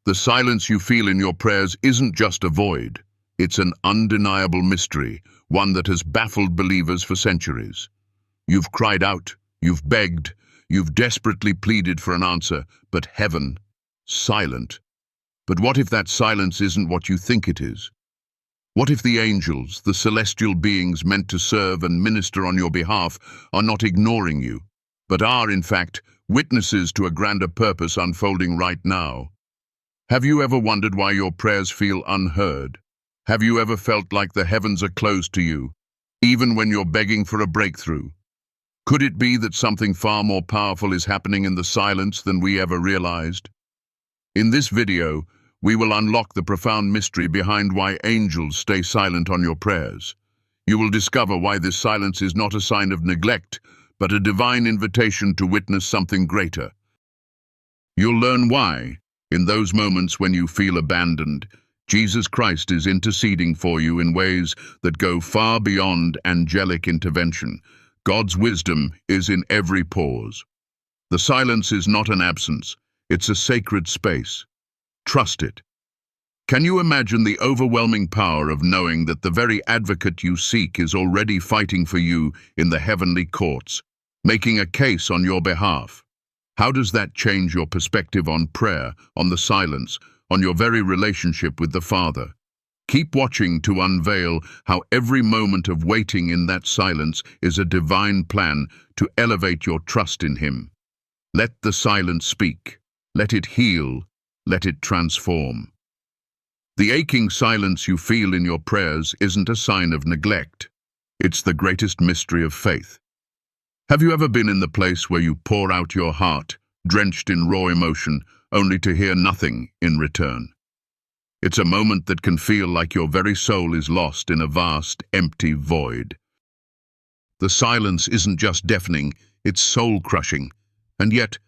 The silence you feel in your prayers isn't just a void. It's an undeniable mystery, one that has baffled believers for centuries. You've cried out, you've begged, you've desperately pleaded for an answer, but heaven, silent. But what if that silence isn't what you think it is? What if the angels, the celestial beings meant to serve and minister on your behalf, are not ignoring you, but are, in fact, witnesses to a grander purpose unfolding right now? Have you ever wondered why your prayers feel unheard? Have you ever felt like the heavens are closed to you, even when you're begging for a breakthrough? Could it be that something far more powerful is happening in the silence than we ever realized? In this video, we will unlock the profound mystery behind why angels stay silent on your prayers. You will discover why this silence is not a sign of neglect, but a divine invitation to witness something greater. You'll learn why, in those moments when you feel abandoned, Jesus Christ is interceding for you in ways that go far beyond angelic intervention. God's wisdom is in every pause. The silence is not an absence, it's a sacred space. Trust it. Can you imagine the overwhelming power of knowing that the very advocate you seek is already fighting for you in the heavenly courts, making a case on your behalf? How does that change your perspective on prayer, on the silence, on your very relationship with the Father? Keep watching to unveil how every moment of waiting in that silence is a divine plan to elevate your trust in Him. Let the silence speak. Let it heal. Let it transform. The aching silence you feel in your prayers isn't a sign of neglect. It's the greatest mystery of faith. Have you ever been in the place where you pour out your heart, drenched in raw emotion, only to hear nothing in return? It's a moment that can feel like your very soul is lost in a vast, empty void. The silence isn't just deafening, it's soul-crushing. And yet,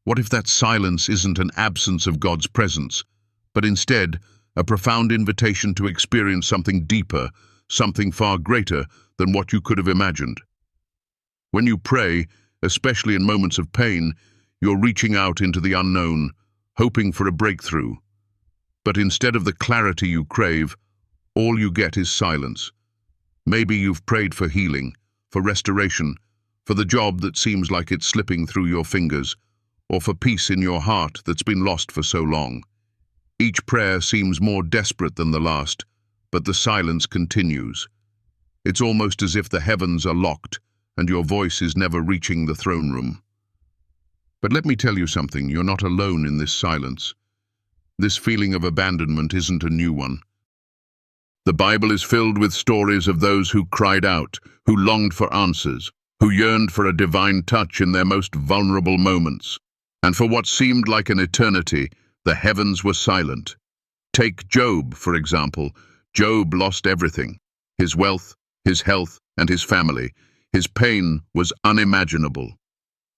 what if that silence isn't an absence of God's presence, but instead a profound invitation to experience something deeper, something far greater than what you could have imagined? When you pray, especially in moments of pain, you're reaching out into the unknown, hoping for a breakthrough. But instead of the clarity you crave, all you get is silence. Maybe you've prayed for healing, for restoration, for the job that seems like it's slipping through your fingers, or for peace in your heart that's been lost for so long. Each prayer seems more desperate than the last, but the silence continues. It's almost as if the heavens are locked, and your voice is never reaching the throne room. But let me tell you something, you're not alone in this silence. This feeling of abandonment isn't a new one. The Bible is filled with stories of those who cried out, who longed for answers, who yearned for a divine touch in their most vulnerable moments. And for what seemed like an eternity, the heavens were silent. Take Job, for example. Job lost everything: his wealth, his health, and his family. His pain was unimaginable.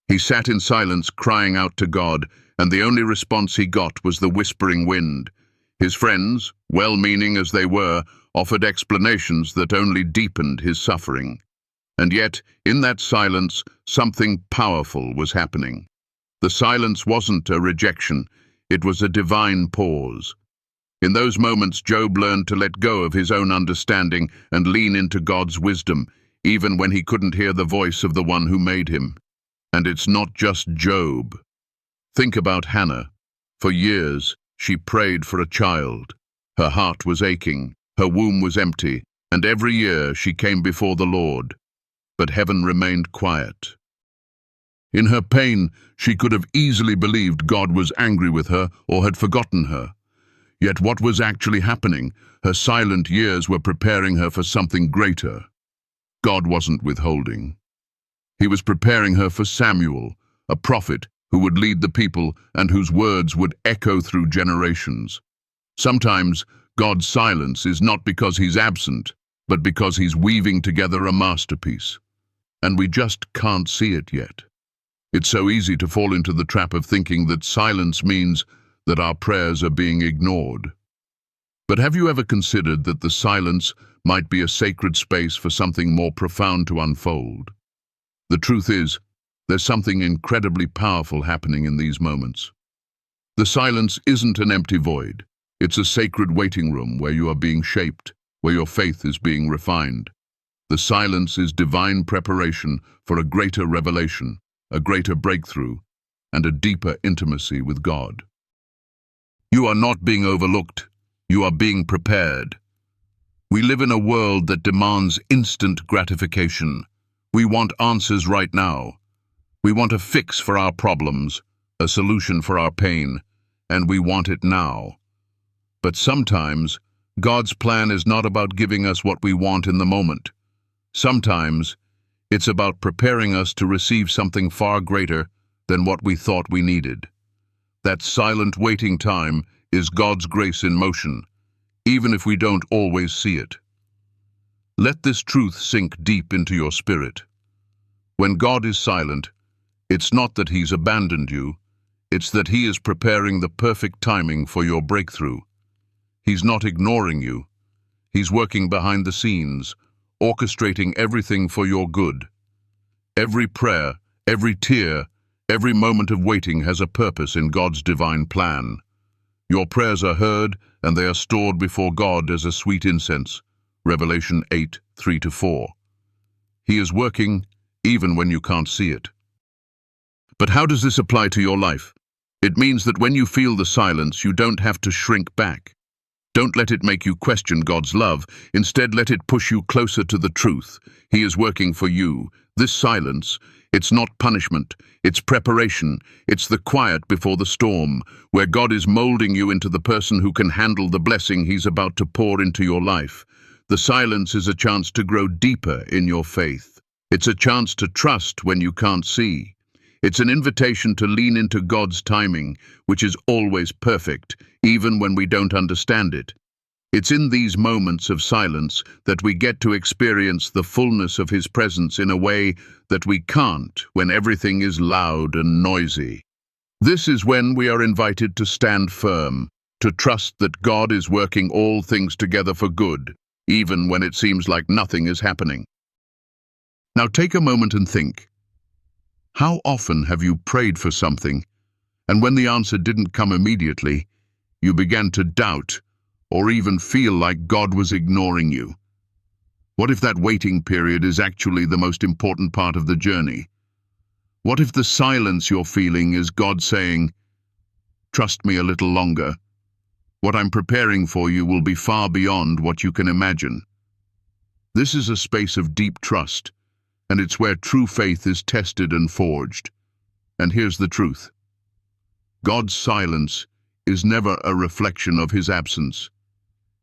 He sat in silence, crying out to God, and the only response he got was the whispering wind. His friends, well-meaning as they were, offered explanations that only deepened his suffering. And yet, in that silence, something powerful was happening. The silence wasn't a rejection, it was a divine pause. In those moments, Job learned to let go of his own understanding and lean into God's wisdom, even when he couldn't hear the voice of the one who made him. And it's not just Job. Think about Hannah. For years, she prayed for a child. Her heart was aching, her womb was empty, and every year she came before the Lord. But heaven remained quiet. In her pain, she could have easily believed God was angry with her or had forgotten her. Yet what was actually happening? Her silent years were preparing her for something greater. God wasn't withholding. He was preparing her for Samuel, a prophet who would lead the people and whose words would echo through generations. Sometimes God's silence is not because He's absent, but because He's weaving together a masterpiece. And we just can't see it yet. It's so easy to fall into the trap of thinking that silence means that our prayers are being ignored. But have you ever considered that the silence might be a sacred space for something more profound to unfold? The truth is, there's something incredibly powerful happening in these moments. The silence isn't an empty void. It's a sacred waiting room where you are being shaped, where your faith is being refined. The silence is divine preparation for a greater revelation, a greater breakthrough, and a deeper intimacy with God. You are not being overlooked. You are being prepared. We live in a world that demands instant gratification. We want answers right now. We want a fix for our problems, a solution for our pain, and we want it now. But sometimes, God's plan is not about giving us what we want in the moment. Sometimes, it's about preparing us to receive something far greater than what we thought we needed. That silent waiting time is God's grace in motion, even if we don't always see it. Let this truth sink deep into your spirit. When God is silent, it's not that He's abandoned you, it's that He is preparing the perfect timing for your breakthrough. He's not ignoring you. He's working behind the scenes, orchestrating everything for your good. Every prayer, every tear, every moment of waiting has a purpose in God's divine plan. Your prayers are heard, and they are stored before God as a sweet incense. Revelation 8:3-4. He is working even when you can't see it. But how does this apply to your life? It means that when you feel the silence, you don't have to shrink back. Don't let it make you question God's love. Instead, let it push you closer to the truth. He is working for you. This silence, it's not punishment, it's preparation. It's the quiet before the storm, where God is molding you into the person who can handle the blessing He's about to pour into your life. The silence is a chance to grow deeper in your faith. It's a chance to trust when you can't see. It's an invitation to lean into God's timing, which is always perfect, even when we don't understand it. It's in these moments of silence that we get to experience the fullness of His presence in a way that we can't when everything is loud and noisy. This is when we are invited to stand firm, to trust that God is working all things together for good, even when it seems like nothing is happening. Now take a moment and think. How often have you prayed for something, and when the answer didn't come immediately, you began to doubt or even feel like God was ignoring you? What if that waiting period is actually the most important part of the journey? What if the silence you're feeling is God saying, "Trust me a little longer. What I'm preparing for you will be far beyond what you can imagine." This is a space of deep trust, and it's where true faith is tested and forged. And here's the truth. God's silence is never a reflection of His absence.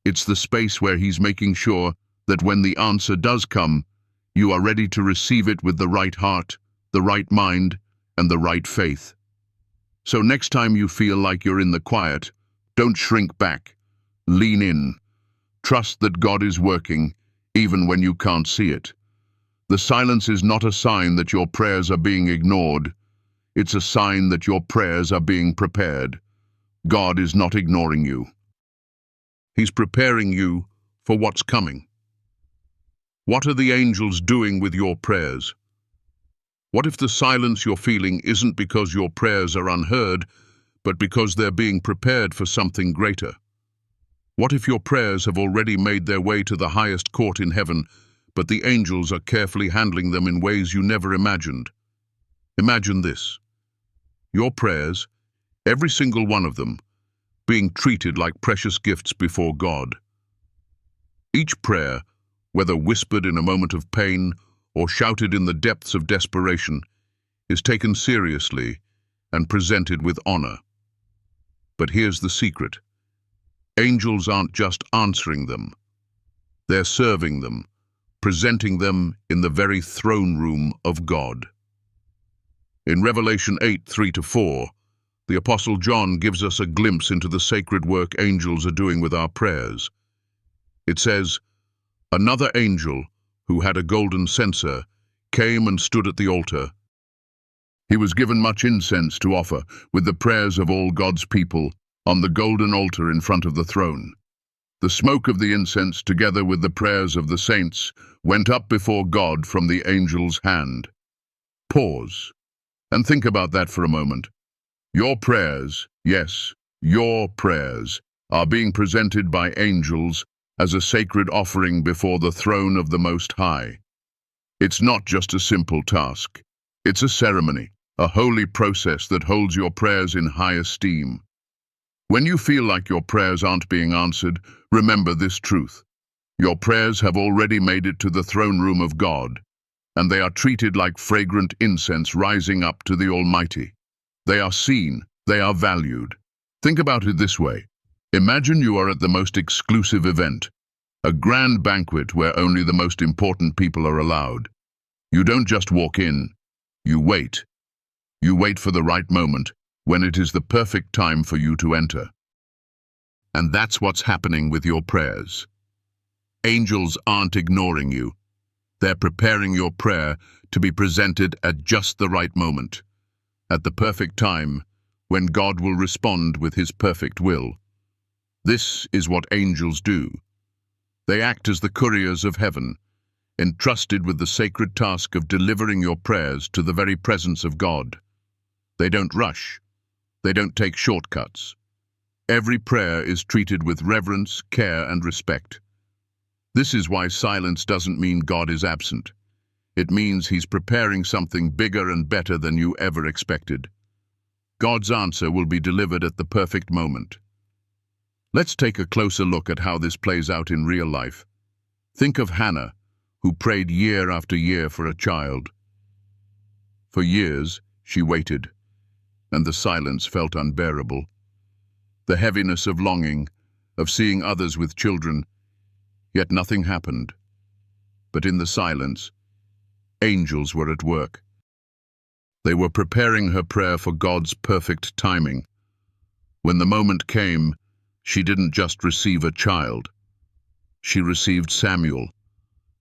It's the space where He's making sure that when the answer does come, you are ready to receive it with the right heart, the right mind, and the right faith. So next time you feel like you're in the quiet, don't shrink back. Lean in. Trust that God is working, even when you can't see it. The silence is not a sign that your prayers are being ignored. It's a sign that your prayers are being prepared. God is not ignoring you. He's preparing you for what's coming. What are the angels doing with your prayers? What if the silence you're feeling isn't because your prayers are unheard, but because they're being prepared for something greater? What if your prayers have already made their way to the highest court in heaven, but the angels are carefully handling them in ways you never imagined? Imagine this. Your prayers, every single one of them, being treated like precious gifts before God. Each prayer, whether whispered in a moment of pain or shouted in the depths of desperation, is taken seriously and presented with honor. But here's the secret. Angels aren't just answering them. They're serving them, presenting them in the very throne room of God. In Revelation 8:3-4, the Apostle John gives us a glimpse into the sacred work angels are doing with our prayers. It says, "Another angel, who had a golden censer, came and stood at the altar. He was given much incense to offer with the prayers of all God's people on the golden altar in front of the throne. The smoke of the incense, together with the prayers of the saints, went up before God from the angel's hand." Pause and think about that for a moment. Your prayers, yes, your prayers, are being presented by angels as a sacred offering before the throne of the Most High. It's not just a simple task. It's a ceremony, a holy process that holds your prayers in high esteem. When you feel like your prayers aren't being answered, remember this truth. Your prayers have already made it to the throne room of God, and they are treated like fragrant incense rising up to the Almighty. They are seen, they are valued. Think about it this way. Imagine you are at the most exclusive event, a grand banquet where only the most important people are allowed. You don't just walk in, you wait. You wait for the right moment, when it is the perfect time for you to enter. And that's what's happening with your prayers. Angels aren't ignoring you. They're preparing your prayer to be presented at just the right moment, at the perfect time, when God will respond with His perfect will. This is what angels do. They act as the couriers of heaven, entrusted with the sacred task of delivering your prayers to the very presence of God. They don't rush. They don't take shortcuts. Every prayer is treated with reverence, care, and respect. This is why silence doesn't mean God is absent. It means He's preparing something bigger and better than you ever expected. God's answer will be delivered at the perfect moment. Let's take a closer look at how this plays out in real life. Think of Hannah, who prayed year after year for a child. For years, she waited, and the silence felt unbearable. The heaviness of longing, of seeing others with children, yet nothing happened. But in the silence, angels were at work. They were preparing her prayer for God's perfect timing. When the moment came, she didn't just receive a child. She received Samuel,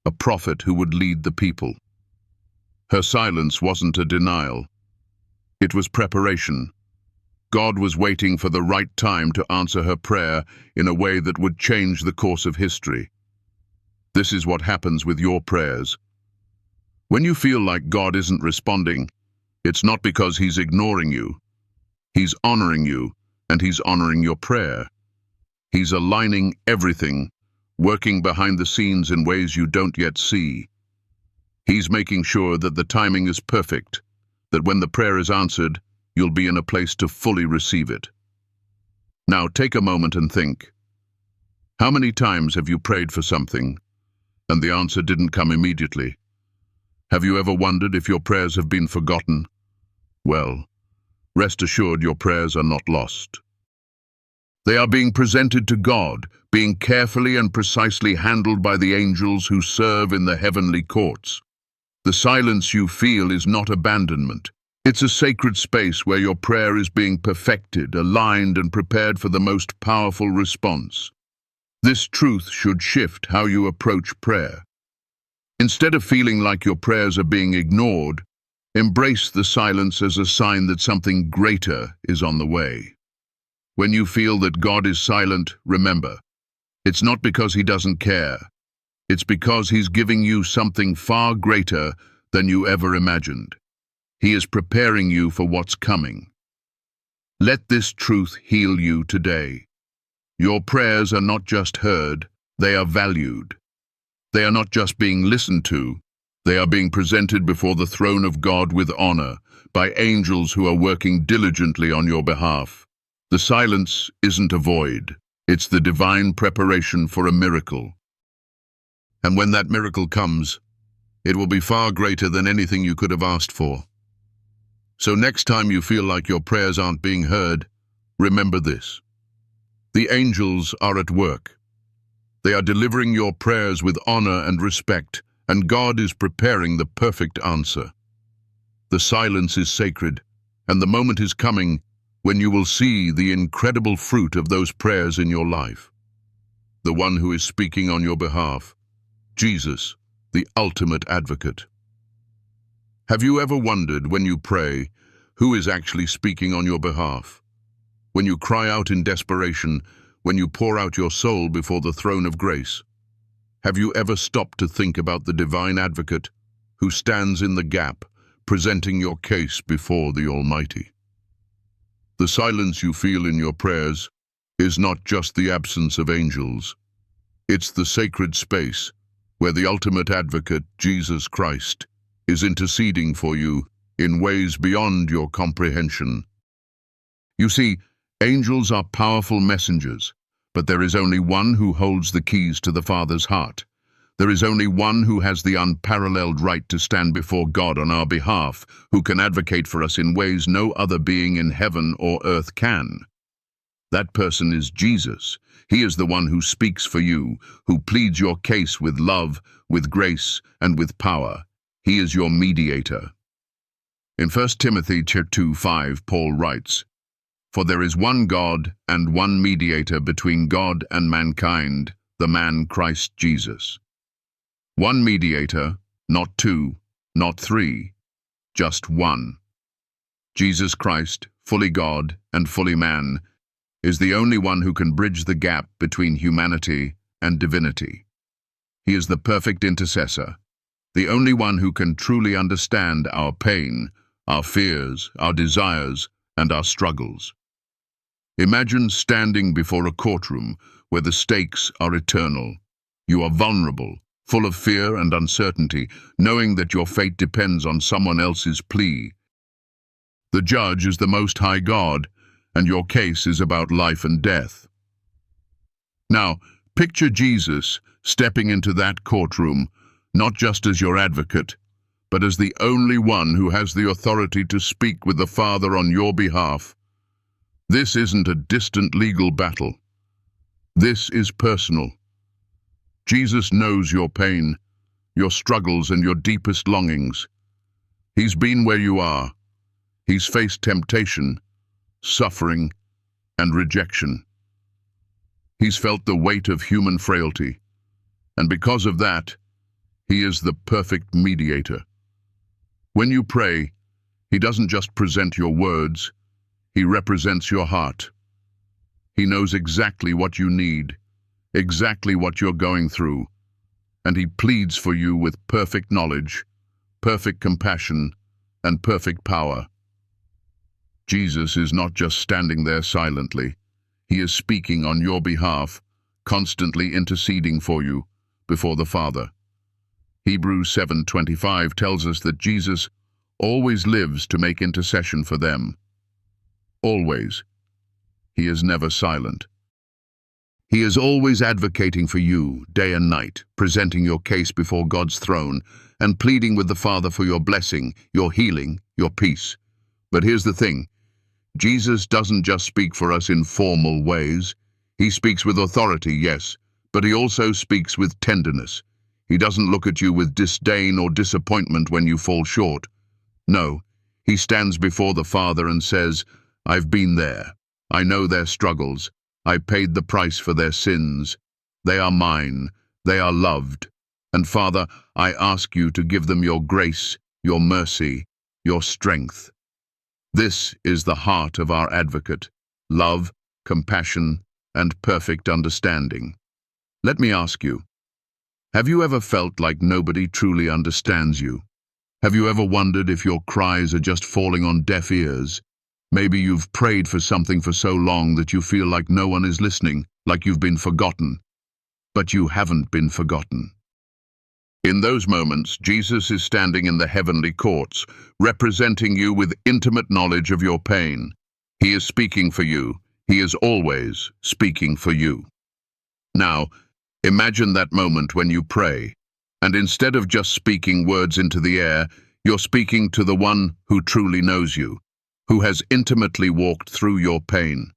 a prophet who would lead the people. Her silence wasn't a denial. It was preparation. God was waiting for the right time to answer her prayer in a way that would change the course of history. This is what happens with your prayers. When you feel like God isn't responding, it's not because He's ignoring you. He's honoring you, and He's honoring your prayer. He's aligning everything, working behind the scenes in ways you don't yet see. He's making sure that the timing is perfect, that when the prayer is answered, you'll be in a place to fully receive it. Now take a moment and think. How many times have you prayed for something, and the answer didn't come immediately? Have you ever wondered if your prayers have been forgotten? Well, rest assured your prayers are not lost. They are being presented to God, being carefully and precisely handled by the angels who serve in the heavenly courts. The silence you feel is not abandonment. It's a sacred space where your prayer is being perfected, aligned, and prepared for the most powerful response. This truth should shift how you approach prayer. Instead of feeling like your prayers are being ignored, embrace the silence as a sign that something greater is on the way. When you feel that God is silent, remember, it's not because He doesn't care. It's because He's giving you something far greater than you ever imagined. He is preparing you for what's coming. Let this truth heal you today. Your prayers are not just heard, they are valued. They are not just being listened to, they are being presented before the throne of God with honor by angels who are working diligently on your behalf. The silence isn't a void, it's the divine preparation for a miracle. And when that miracle comes, it will be far greater than anything you could have asked for. So next time you feel like your prayers aren't being heard, remember this. The angels are at work. They are delivering your prayers with honor and respect, and God is preparing the perfect answer. The silence is sacred, and the moment is coming when you will see the incredible fruit of those prayers in your life. The one who is speaking on your behalf, Jesus, the ultimate advocate. Have you ever wondered when you pray, who is actually speaking on your behalf? When you cry out in desperation, when you pour out your soul before the throne of grace, have you ever stopped to think about the divine advocate who stands in the gap, presenting your case before the Almighty? The silence you feel in your prayers is not just the absence of angels. It's the sacred space where the ultimate advocate, Jesus Christ, is interceding for you in ways beyond your comprehension. You see, angels are powerful messengers, but there is only one who holds the keys to the Father's heart. There is only one who has the unparalleled right to stand before God on our behalf, who can advocate for us in ways no other being in heaven or earth can. That person is Jesus. He is the one who speaks for you, who pleads your case with love, with grace, and with power. He is your mediator. In 1 Timothy 2:5, Paul writes, "For there is one God and one mediator between God and mankind, the man Christ Jesus." One mediator, not two, not three, just one. Jesus Christ, fully God and fully man, is the only one who can bridge the gap between humanity and divinity. He is the perfect intercessor, the only one who can truly understand our pain, our fears, our desires, and our struggles. Imagine standing before a courtroom where the stakes are eternal. You are vulnerable, full of fear and uncertainty, knowing that your fate depends on someone else's plea. The judge is the Most High God, and your case is about life and death. Now, picture Jesus stepping into that courtroom, not just as your advocate, but as the only one who has the authority to speak with the Father on your behalf. This isn't a distant legal battle. This is personal. Jesus knows your pain, your struggles, and your deepest longings. He's been where you are. He's faced temptation, suffering, and rejection. He's felt the weight of human frailty, and because of that, he is the perfect mediator. When you pray, he doesn't just present your words, he represents your heart. He knows exactly what you need, exactly what you're going through, and he pleads for you with perfect knowledge, perfect compassion, and perfect power. Jesus is not just standing there silently. He is speaking on your behalf, constantly interceding for you before the Father. Hebrews 7:25 tells us that Jesus always lives to make intercession for them. Always. He is never silent. He is always advocating for you, day and night, presenting your case before God's throne and pleading with the Father for your blessing, your healing, your peace. But here's the thing. Jesus doesn't just speak for us in formal ways. He speaks with authority, yes, but he also speaks with tenderness. He doesn't look at you with disdain or disappointment when you fall short. No, he stands before the Father and says, "I've been there. I know their struggles. I paid the price for their sins. They are mine. They are loved. And Father, I ask you to give them your grace, your mercy, your strength." This is the heart of our advocate: love, compassion, and perfect understanding. Let me ask you, have you ever felt like nobody truly understands you? Have you ever wondered if your cries are just falling on deaf ears? Maybe you've prayed for something for so long that you feel like no one is listening, like you've been forgotten. But you haven't been forgotten. In those moments, Jesus is standing in the heavenly courts, representing you with intimate knowledge of your pain. He is speaking for you. He is always speaking for you. Now, imagine that moment when you pray, and instead of just speaking words into the air, you're speaking to the one who truly knows you, who has intimately walked through your pain.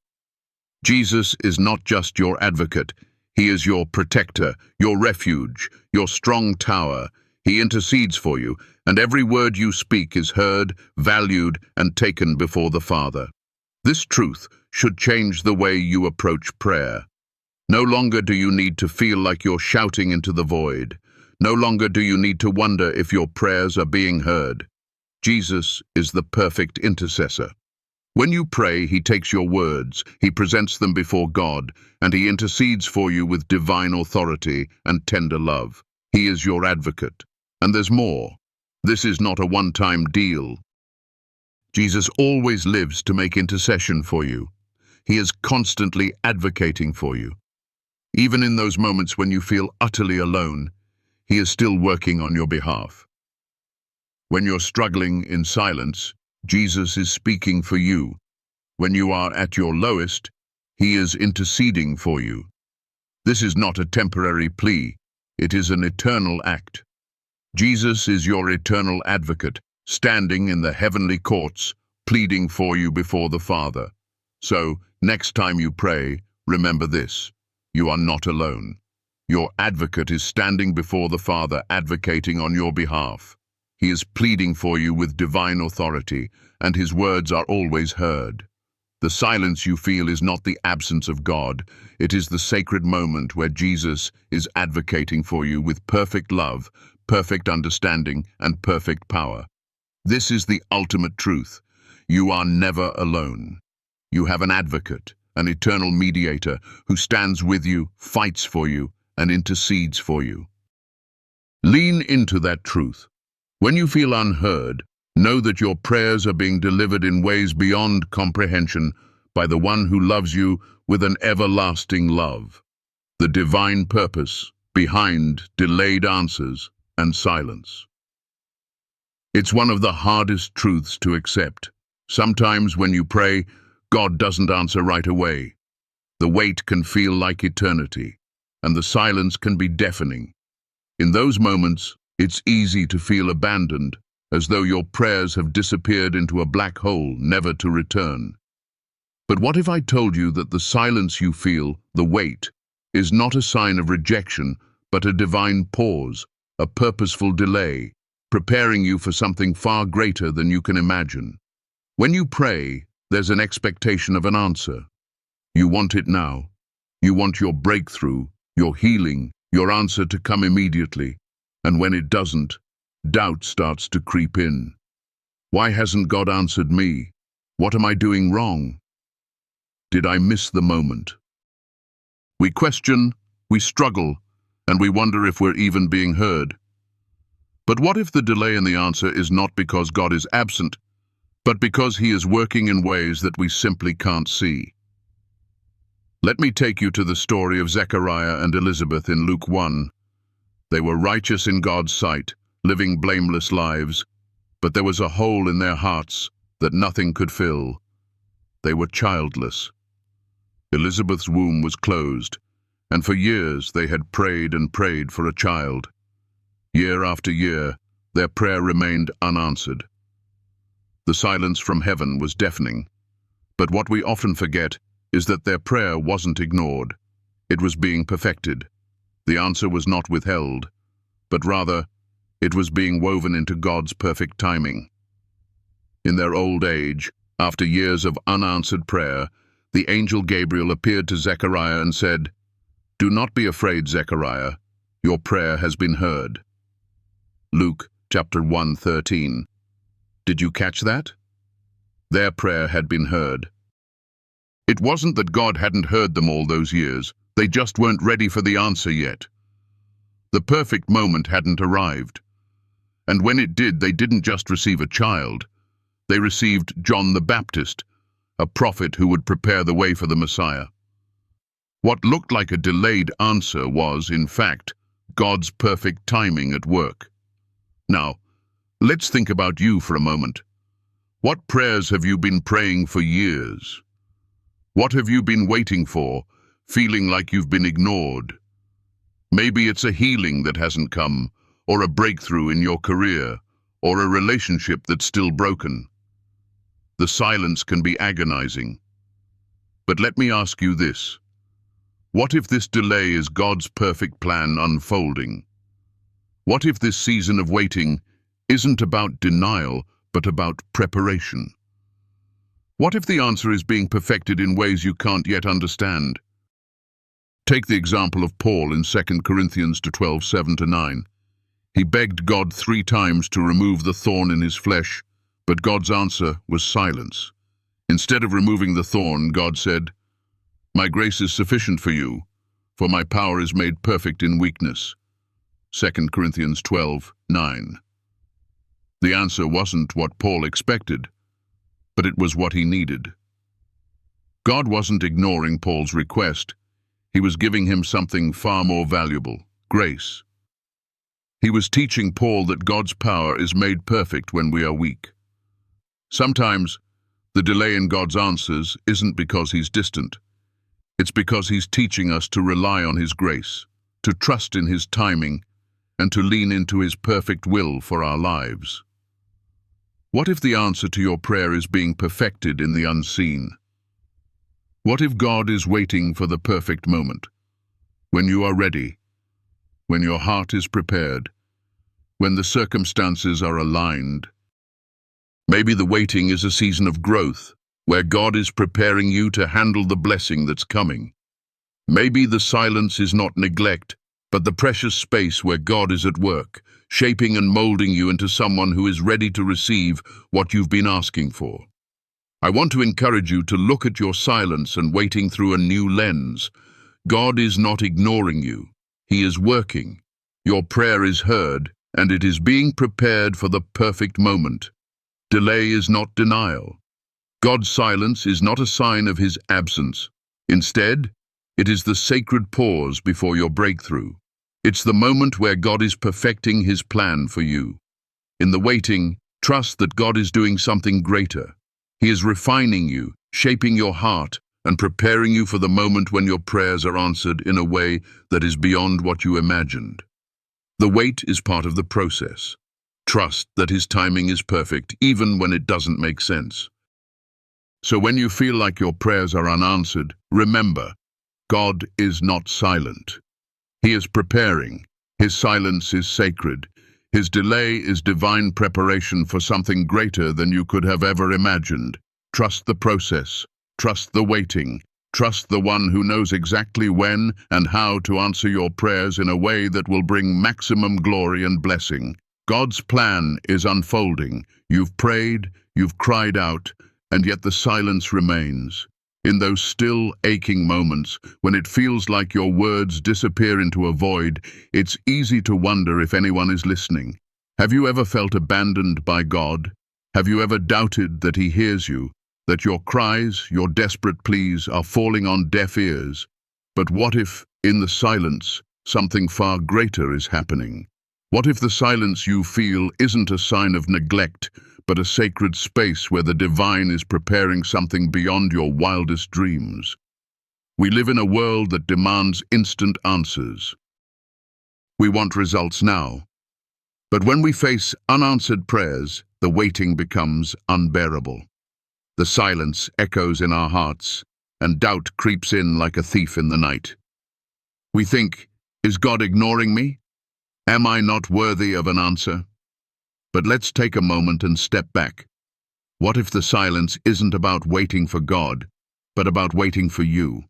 Jesus is not just your advocate. He is your protector, your refuge, your strong tower. He intercedes for you, and every word you speak is heard, valued, and taken before the Father. This truth should change the way you approach prayer. No longer do you need to feel like you're shouting into the void. No longer do you need to wonder if your prayers are being heard. Jesus is the perfect intercessor. When you pray, he takes your words, he presents them before God, and he intercedes for you with divine authority and tender love. He is your advocate. And there's more. This is not a one-time deal. Jesus always lives to make intercession for you. He is constantly advocating for you. Even in those moments when you feel utterly alone, He is still working on your behalf. When you're struggling in silence, Jesus is speaking for you. When you are at your lowest, He is interceding for you. This is not a temporary plea, it is an eternal act. Jesus is your eternal advocate, standing in the heavenly courts, pleading for you before the Father. So, next time you pray, remember this: you are not alone. Your advocate is standing before the Father, advocating on your behalf. He is pleading for you with divine authority, and His words are always heard. The silence you feel is not the absence of God, it is the sacred moment where Jesus is advocating for you with perfect love, perfect understanding, and perfect power. This is the ultimate truth. You are never alone. You have an advocate, an eternal mediator, who stands with you, fights for you, and intercedes for you. Lean into that truth. When you feel unheard, know that your prayers are being delivered in ways beyond comprehension by the one who loves you with an everlasting love. The divine purpose behind delayed answers and silence. It's one of the hardest truths to accept. Sometimes when you pray, God doesn't answer right away. The wait can feel like eternity, and the silence can be deafening. In those moments, it's easy to feel abandoned, as though your prayers have disappeared into a black hole, never to return. But what if I told you that the silence you feel, the wait, is not a sign of rejection, but a divine pause, a purposeful delay, preparing you for something far greater than you can imagine? When you pray, there's an expectation of an answer. You want it now. You want your breakthrough, your healing, your answer to come immediately. And when it doesn't, doubt starts to creep in. Why hasn't God answered me? What am I doing wrong? Did I miss the moment? We question, we struggle, and we wonder if we're even being heard. But what if the delay in the answer is not because God is absent, but because He is working in ways that we simply can't see? Let me take you to the story of Zechariah and Elizabeth in Luke 1. They were righteous in God's sight, living blameless lives, but there was a hole in their hearts that nothing could fill. They were childless. Elizabeth's womb was closed, and for years they had prayed and prayed for a child. Year after year, their prayer remained unanswered. The silence from heaven was deafening, but what we often forget is that their prayer wasn't ignored. It was being perfected. The answer was not withheld, but rather, it was being woven into God's perfect timing. In their old age, after years of unanswered prayer, the angel Gabriel appeared to Zechariah and said, "Do not be afraid, Zechariah. Your prayer has been heard." Luke chapter 1:13. Did you catch that? Their prayer had been heard. It wasn't that God hadn't heard them all those years. They just weren't ready for the answer yet. The perfect moment hadn't arrived. And when it did, they didn't just receive a child. They received John the Baptist, a prophet who would prepare the way for the Messiah. What looked like a delayed answer was, in fact, God's perfect timing at work. Now, let's think about you for a moment. What prayers have you been praying for years? What have you been waiting for, feeling like you've been ignored? Maybe it's a healing that hasn't come, or a breakthrough in your career, or a relationship that's still broken. The silence can be agonizing. But let me ask you this. What if this delay is God's perfect plan unfolding? What if this season of waiting isn't about denial, but about preparation? What if the answer is being perfected in ways you can't yet understand? Take the example of Paul in 2 Corinthians 12:7-9. He begged God 3 times to remove the thorn in his flesh, but God's answer was silence. Instead of removing the thorn, God said, "My grace is sufficient for you, for my power is made perfect in weakness." 2 Corinthians 12:9. The answer wasn't what Paul expected, but it was what he needed. God wasn't ignoring Paul's request. He was giving him something far more valuable: grace. He was teaching Paul that God's power is made perfect when we are weak. Sometimes, the delay in God's answers isn't because he's distant. It's because he's teaching us to rely on his grace, to trust in his timing, and to lean into his perfect will for our lives. What if the answer to your prayer is being perfected in the unseen? What if God is waiting for the perfect moment? When you are ready, when your heart is prepared, when the circumstances are aligned. Maybe the waiting is a season of growth, where God is preparing you to handle the blessing that's coming. Maybe the silence is not neglect, but the precious space where God is at work, shaping and molding you into someone who is ready to receive what you've been asking for. I want to encourage you to look at your silence and waiting through a new lens. God is not ignoring you. He is working. Your prayer is heard, and it is being prepared for the perfect moment. Delay is not denial. God's silence is not a sign of his absence. Instead, it is the sacred pause before your breakthrough. It's the moment where God is perfecting his plan for you. In the waiting, trust that God is doing something greater. He is refining you, shaping your heart, and preparing you for the moment when your prayers are answered in a way that is beyond what you imagined. The wait is part of the process. Trust that his timing is perfect, even when it doesn't make sense. So when you feel like your prayers are unanswered, remember, God is not silent. He is preparing. His silence is sacred. His delay is divine preparation for something greater than you could have ever imagined. Trust the process. Trust the waiting. Trust the one who knows exactly when and how to answer your prayers in a way that will bring maximum glory and blessing. God's plan is unfolding. You've prayed, you've cried out, and yet the silence remains. In those still, aching moments, when it feels like your words disappear into a void, it's easy to wonder if anyone is listening. Have you ever felt abandoned by God? Have you ever doubted that he hears you, that your cries, your desperate pleas are falling on deaf ears? But what if, in the silence, something far greater is happening? What if the silence you feel isn't a sign of neglect, but a sacred space where the divine is preparing something beyond your wildest dreams? We live in a world that demands instant answers. We want results now. But when we face unanswered prayers, the waiting becomes unbearable. The silence echoes in our hearts, and doubt creeps in like a thief in the night. We think, is God ignoring me? Am I not worthy of an answer? But let's take a moment and step back. What if the silence isn't about waiting for God, but about waiting for you?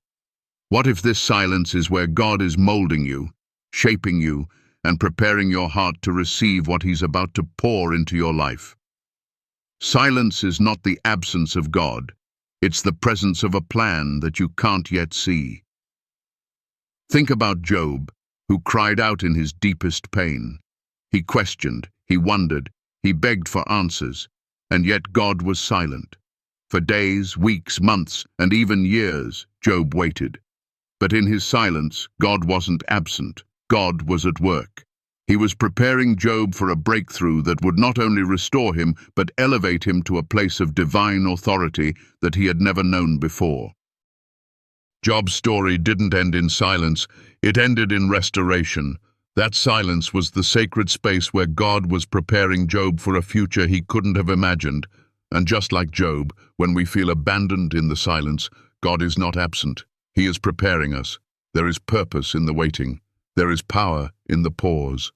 What if this silence is where God is molding you, shaping you, and preparing your heart to receive what he's about to pour into your life? Silence is not the absence of God. It's the presence of a plan that you can't yet see. Think about Job, who cried out in his deepest pain. He questioned, he wondered, he begged for answers, and yet God was silent. For days, weeks, months, and even years, Job waited. But in his silence, God wasn't absent. God was at work. He was preparing Job for a breakthrough that would not only restore him, but elevate him to a place of divine authority that he had never known before. Job's story didn't end in silence, it ended in restoration. That silence was the sacred space where God was preparing Job for a future he couldn't have imagined. And just like Job, when we feel abandoned in the silence, God is not absent. He is preparing us. There is purpose in the waiting. There is power in the pause.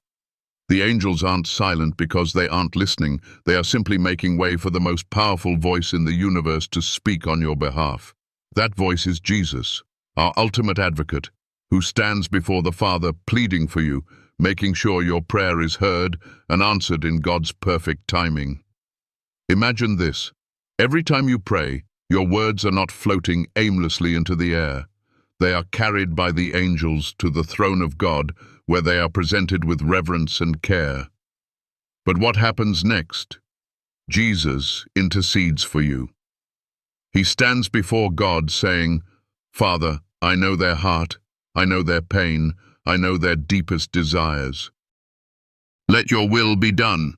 The angels aren't silent because they aren't listening. They are simply making way for the most powerful voice in the universe to speak on your behalf. That voice is Jesus, our ultimate advocate, who stands before the Father pleading for you, making sure your prayer is heard and answered in God's perfect timing. Imagine this. Every time you pray, your words are not floating aimlessly into the air. They are carried by the angels to the throne of God, where they are presented with reverence and care. But what happens next? Jesus intercedes for you. He stands before God saying, "Father, I know their heart, I know their pain, I know their deepest desires. Let your will be done."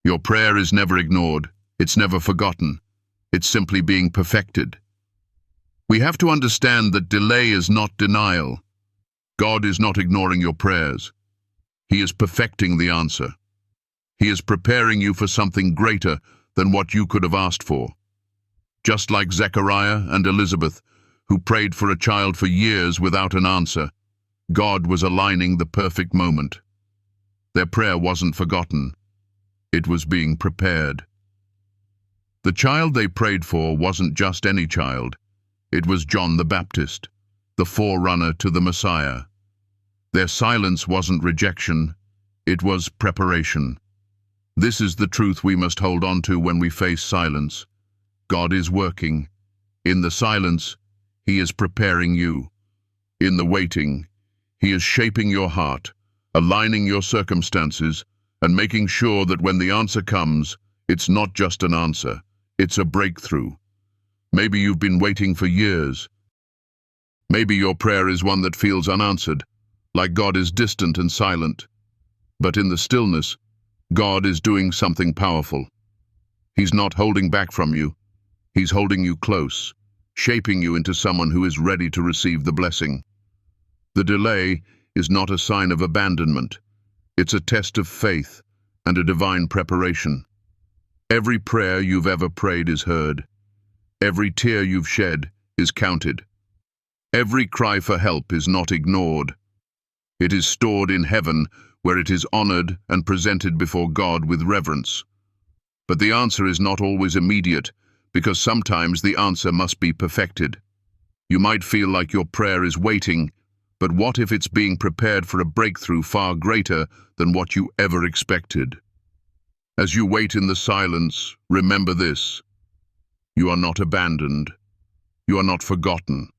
Your prayer is never ignored, it's never forgotten, it's simply being perfected. We have to understand that delay is not denial. God is not ignoring your prayers. He is perfecting the answer. He is preparing you for something greater than what you could have asked for. Just like Zechariah and Elizabeth, who prayed for a child for years without an answer, God was aligning the perfect moment. Their prayer wasn't forgotten. It was being prepared. The child they prayed for wasn't just any child. It was John the Baptist, the forerunner to the Messiah. Their silence wasn't rejection, it was preparation. This is the truth we must hold on to when we face silence. God is working. In the silence, He is preparing you. In the waiting, He is shaping your heart, aligning your circumstances, and making sure that when the answer comes, it's not just an answer, it's a breakthrough. Maybe you've been waiting for years. Maybe your prayer is one that feels unanswered, like God is distant and silent. But in the stillness, God is doing something powerful. He's not holding back from you. He's holding you close, shaping you into someone who is ready to receive the blessing. The delay is not a sign of abandonment. It's a test of faith and a divine preparation. Every prayer you've ever prayed is heard. Every tear you've shed is counted. Every cry for help is not ignored. It is stored in heaven, where it is honored and presented before God with reverence. But the answer is not always immediate, because sometimes the answer must be perfected. You might feel like your prayer is waiting, but what if it's being prepared for a breakthrough far greater than what you ever expected? As you wait in the silence, remember this: you are not abandoned. You are not forgotten.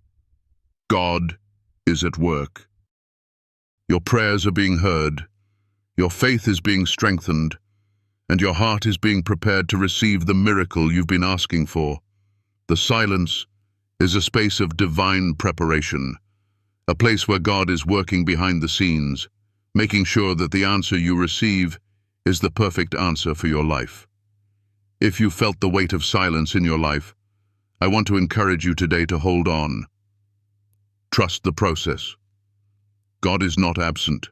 God is at work. Your prayers are being heard. Your faith is being strengthened, and your heart is being prepared to receive the miracle you've been asking for. The silence is a space of divine preparation, a place where God is working behind the scenes, making sure that the answer you receive is the perfect answer for your life. If you felt the weight of silence in your life, I want to encourage you today to hold on. Trust the process. God is not absent.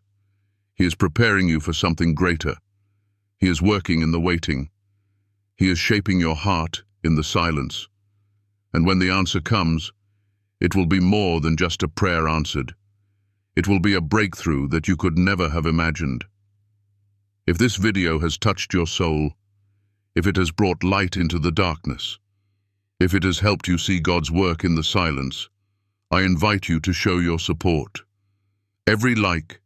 He is preparing you for something greater. He is working in the waiting. He is shaping your heart in the silence. And when the answer comes, it will be more than just a prayer answered. It will be a breakthrough that you could never have imagined. If this video has touched your soul, if it has brought light into the darkness, if it has helped you see God's work in the silence, I invite you to show your support. Every like,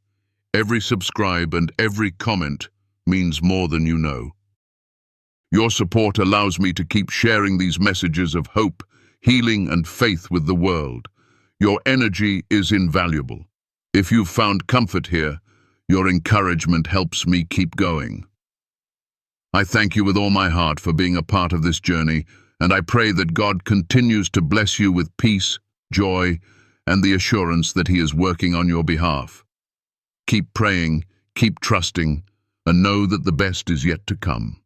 every subscribe, and every comment means more than you know. Your support allows me to keep sharing these messages of hope, healing, and faith with the world. Your energy is invaluable. If you've found comfort here, your encouragement helps me keep going. I thank you with all my heart for being a part of this journey, and I pray that God continues to bless you with peace, joy, and the assurance that He is working on your behalf. Keep praying, keep trusting, and know that the best is yet to come.